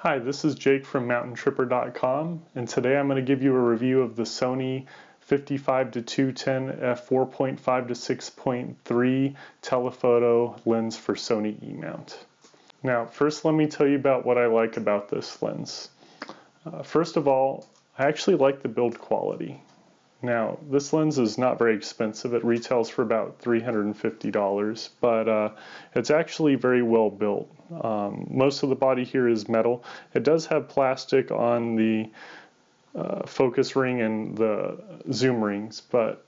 Hi, this is Jake from mountaintripper.com, and today I'm going to give you a review of the Sony 55-210 f4.5 to 6.3 telephoto lens for Sony E-mount. Now, first let me tell you about what I like about this lens. First of all, I actually like the build quality. Now, this lens is not very expensive. It retails for about $350, but it's actually very well built. Most of the body here is metal. It does have plastic on the focus ring and the zoom rings, but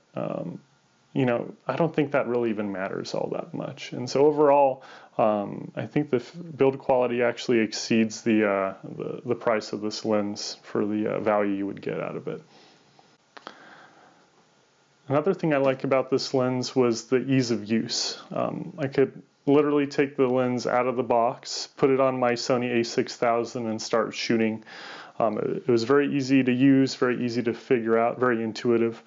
you know, I don't think that really even matters all that much. And so overall, I think the build quality actually exceeds the price of this lens for the value you would get out of it. Another thing I like about this lens was the ease of use. I could literally take the lens out of the box, put it on my Sony a6000 and start shooting. It was very easy to use, very easy to figure out, very intuitive.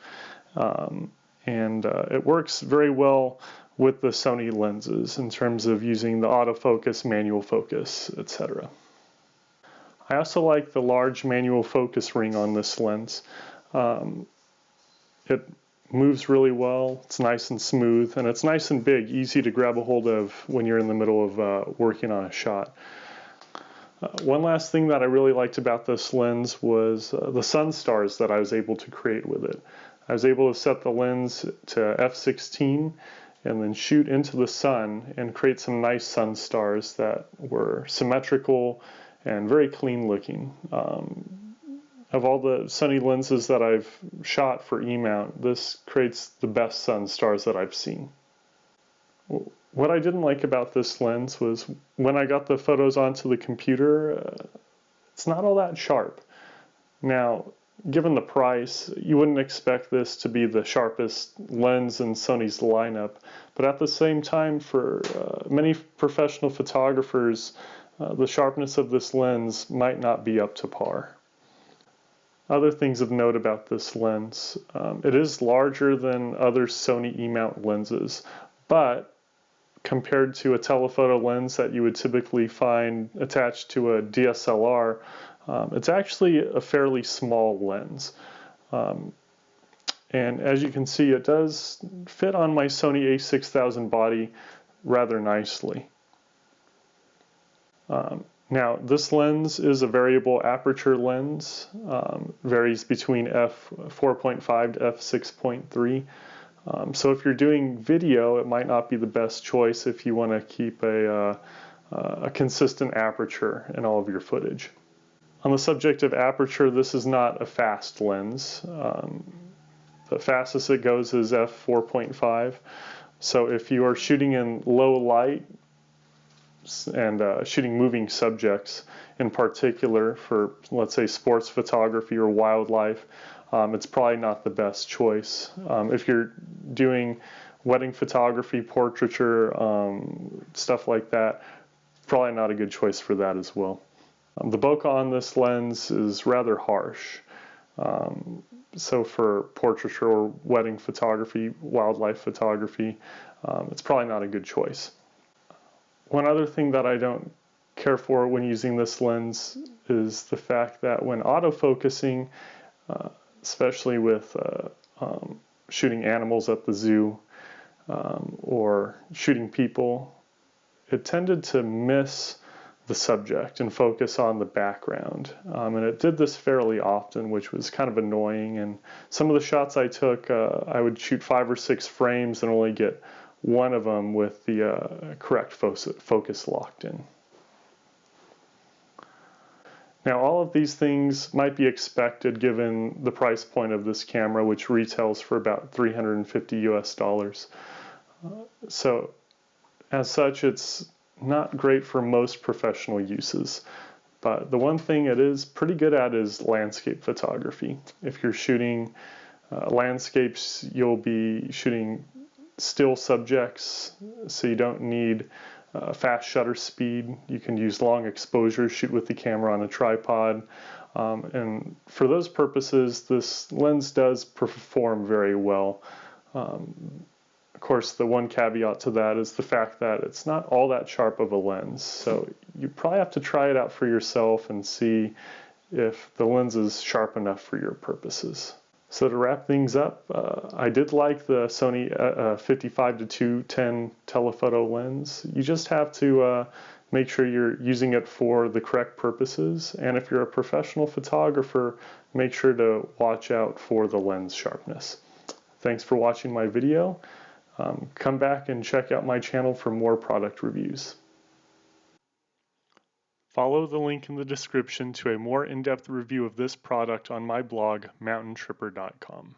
And it works very well with the Sony lenses in terms of using the autofocus, manual focus, etc. I also like the large manual focus ring on this lens. It moves really well, it's nice and smooth, and it's nice and big, easy to grab a hold of when you're in the middle of working on a shot. One last thing that I really liked about this lens was the sun stars that I was able to create with it. I was able to set the lens to f16 and then shoot into the sun and create some nice sun stars that were symmetrical and very clean looking. Of all the Sony lenses that I've shot for E-mount, this creates the best sun stars that I've seen. What I didn't like about this lens was when I got the photos onto the computer, it's not all that sharp. Now, given the price, you wouldn't expect this to be the sharpest lens in Sony's lineup, but at the same time, for many professional photographers, the sharpness of this lens might not be up to par. Other things of note about this lens, it is larger than other Sony E-mount lenses, but compared to a telephoto lens that you would typically find attached to a DSLR, it's actually a fairly small lens. And as you can see, it does fit on my Sony a6000 body rather nicely. Now, this lens is a variable aperture lens, varies between f4.5 to f6.3. So if you're doing video, it might not be the best choice if you want to keep a consistent aperture in all of your footage. On the subject of aperture, this is not a fast lens. The fastest it goes is f4.5. So if you are shooting in low light, and shooting moving subjects in particular for, let's say, sports photography or wildlife, it's probably not the best choice. If you're doing wedding photography, portraiture, stuff like that, probably not a good choice for that as well. The bokeh on this lens is rather harsh. So for portraiture or wedding photography, wildlife photography, it's probably not a good choice. One other thing that I don't care for when using this lens is the fact that when autofocusing, especially with shooting animals at the zoo or shooting people, it tended to miss the subject and focus on the background. And it did this fairly often, which was kind of annoying. And some of the shots I took, I would shoot 5 or 6 frames and only get one of them with the correct focus locked in. Now, all of these things might be expected given the price point of this camera, which retails for about $350 US. So, as such, it's not great for most professional uses. But the one thing it is pretty good at is landscape photography. If you're shooting landscapes, you'll be shooting still subjects, so you don't need fast shutter speed. You can use long exposure, shoot with the camera on a tripod, and for those purposes this lens does perform very well. Of course, the one caveat to that is the fact that it's not all that sharp of a lens. So you probably have to try it out for yourself and see if the lens is sharp enough for your purposes. So to wrap things up, I did like the Sony 55-210 telephoto lens. You just have to make sure you're using it for the correct purposes. And if you're a professional photographer, make sure to watch out for the lens sharpness. Thanks for watching my video. Come back and check out my channel for more product reviews. Follow the link in the description to a more in-depth review of this product on my blog, mountaintripper.com.